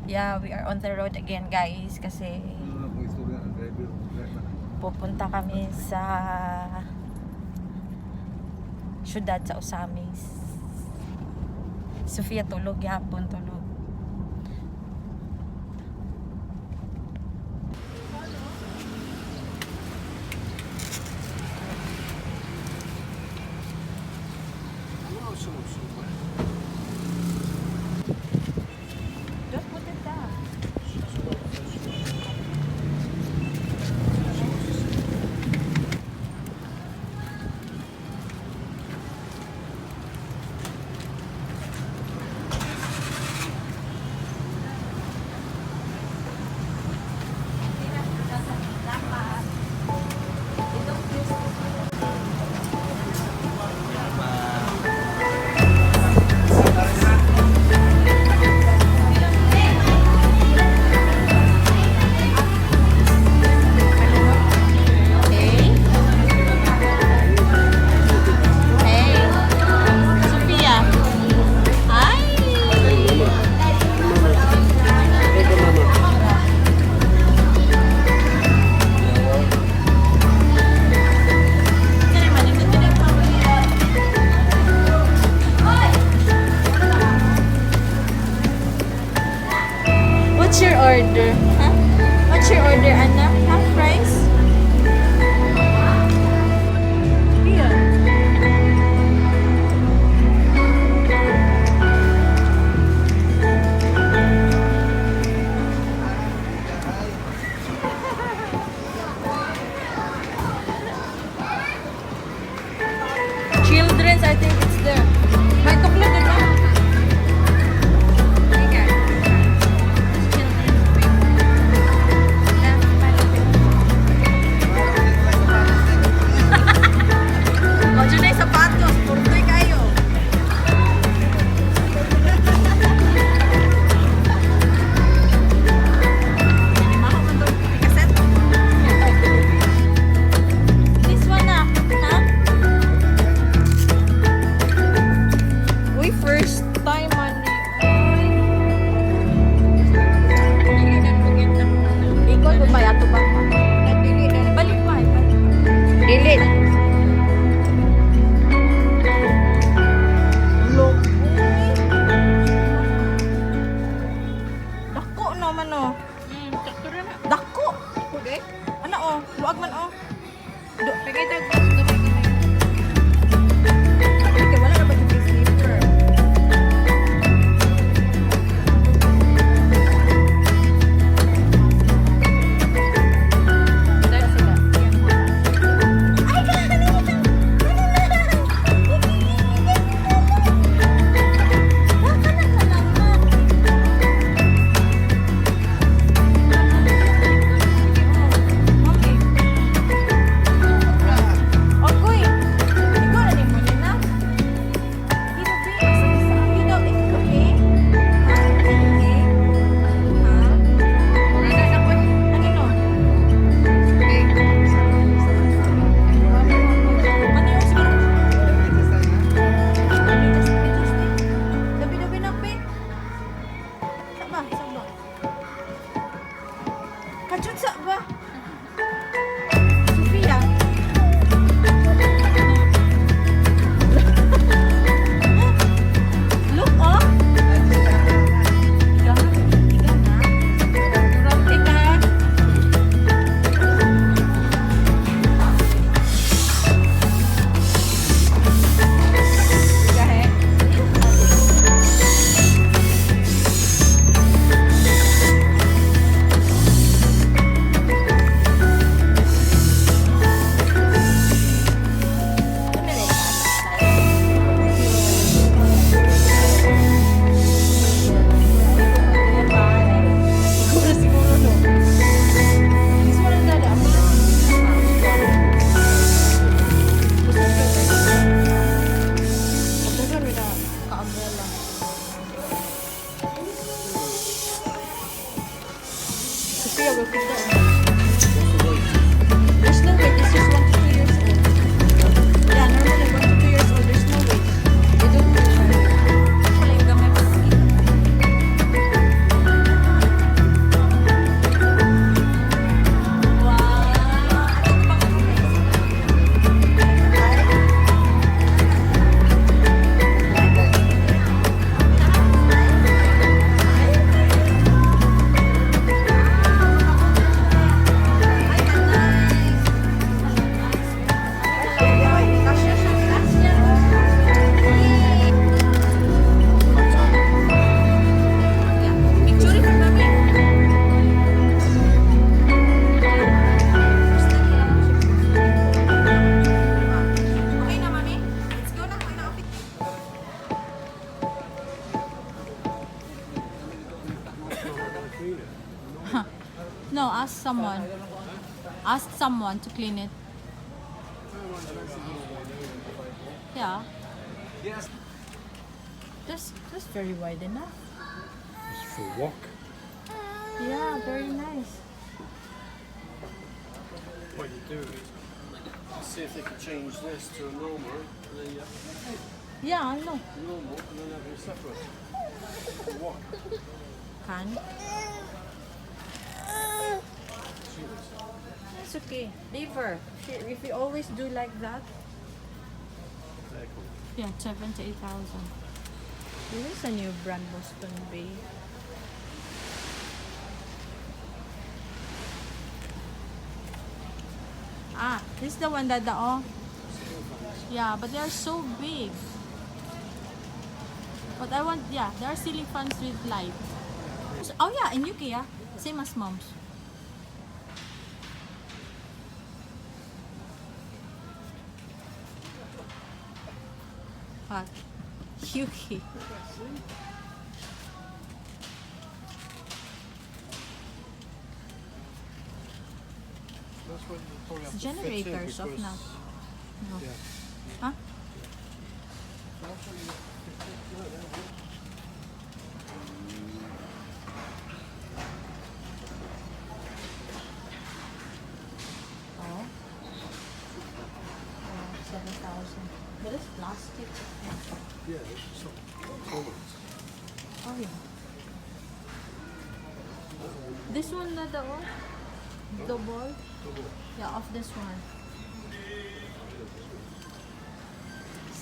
Yeah, we are on the road again, guys, kasi pupunta kami sa syudad sa Osamis. Sofia tulog, yapon tulog. What's your order? Huh? What's your order, Anna? Half price? Yeah. Children's, I think it's there. May tuklo din ba? clean it. No, ask someone. Ask someone to clean it. Yeah. Yes. That's very wide enough. It's for walk. Yeah, very nice. What you do is see if they can change this to a normal, and then you have Yeah, I know. normal, and then have it separate. For walk. Can? It's okay. Leave her. If you always do like that. They're cool. Yeah, 7 to 8,000. This is a new brand, Boston Bay. Ah, this is the one that yeah, but they are so big. But I want, yeah, there are ceiling fans with light. Oh yeah, in UK, yeah, same as mom's. What? UK. That's what you probably have It's to fit in generators of because- now. No. Yeah. Huh? That's what you have to fit in. No, they're- Oh. 7,000. But it's plastic. Yeah, it's not tolerance. Oh yeah. This one na the double. Double. Yeah, of this one.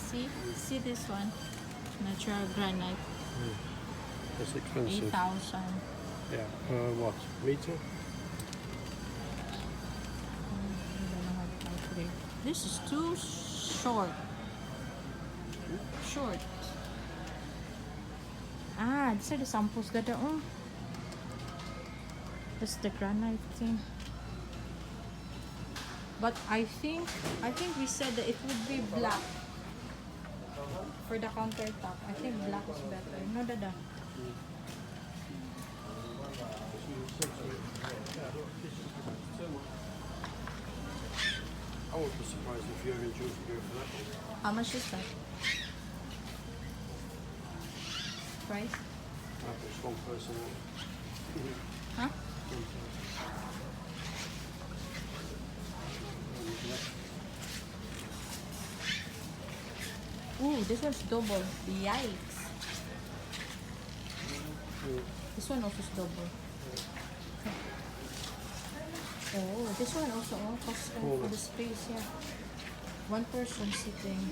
See this one. Natural granite. That's expensive. 8,000. Yeah. What? Meter? I don't know how to calculate. This is too short. Short. Ah, these are the samples that are. That's the granite thing. But I think we said that it would be black for the countertop. I think black is better. No, dada. I won't be surprised if you ever choose to go for that one. How much is that? Price? Just one person. Huh? Ooh, this one's double. Yikes. This one also is double. Oh, this one also costs for the space, yeah. One person sitting.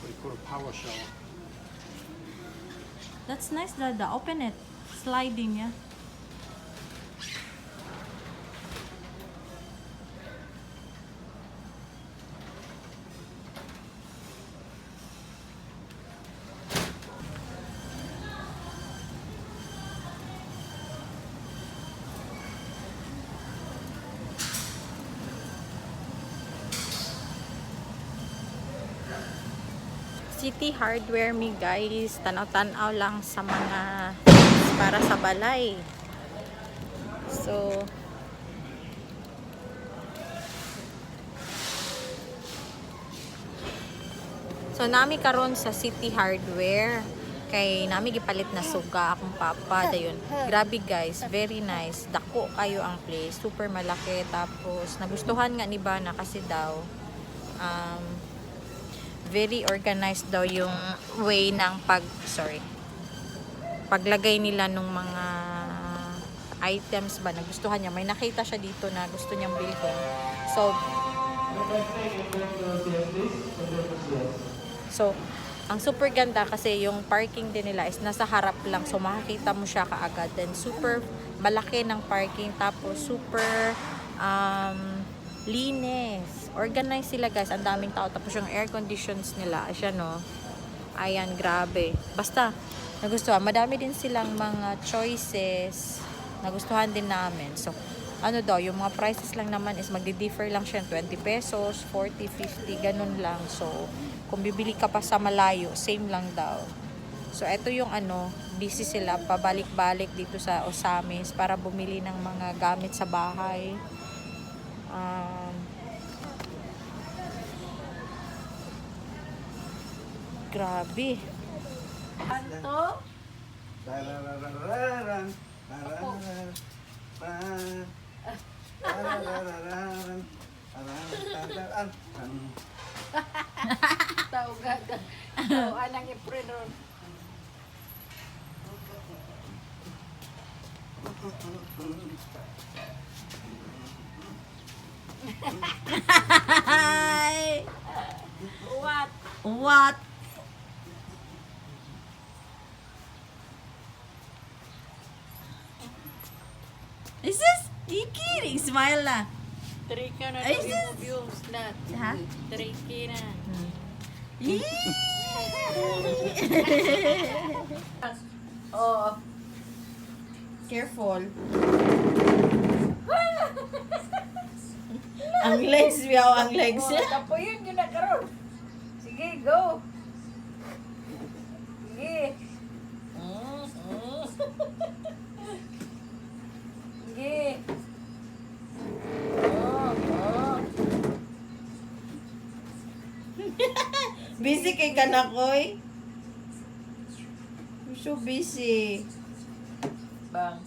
We put a power shower. That's nice, Dada. Open it. Sliding, yeah. City Hardware me guys, tanaw-tanaw lang sa mga para sa balay. So nami karon sa City Hardware kay nami gipalit na suga akong papa dayon. Grabe guys, very nice. Dako kayo ang place, super malaki, tapos nagustuhan nga ni Bana kasi daw very organized daw yung way ng paglagay nila nung mga items ba, nagustuhan niya. May nakita siya dito na gusto niyang bilhin. So ang super ganda kasi yung parking din nila is nasa harap lang. So makikita mo siya kaagad. Then super malaki ng parking, tapos super linis. Organized sila guys, ang daming tao, tapos yung air conditions nila siya, no, ayan, grabe, basta nagustuhan. Madami din silang mga choices, nagustuhan din namin. So ano daw, yung mga prices lang naman is magdi-differ lang siya, 20 pesos, 40, 50, ganun lang. So kung bibili ka pa sa malayo, same lang daw. So, ito yung busy sila, pabalik-balik dito sa Osamis para bumili ng mga gamit sa bahay. Grabe. Ano? Tararararan, tarararan, tararararan, tararararan. Tao gaga. Tao anang iprenon. What? What? Is this? You kidding? Smile na. Tricky na Ay, to sis! yung snot. Ha? Tricky na. Oh. Careful. Ang legs, biyaw ang legs. Tapo yun, yun na karoon. Sige, go. Sige. Sige. Busy kay kanakoy. I'm so busy. Bang.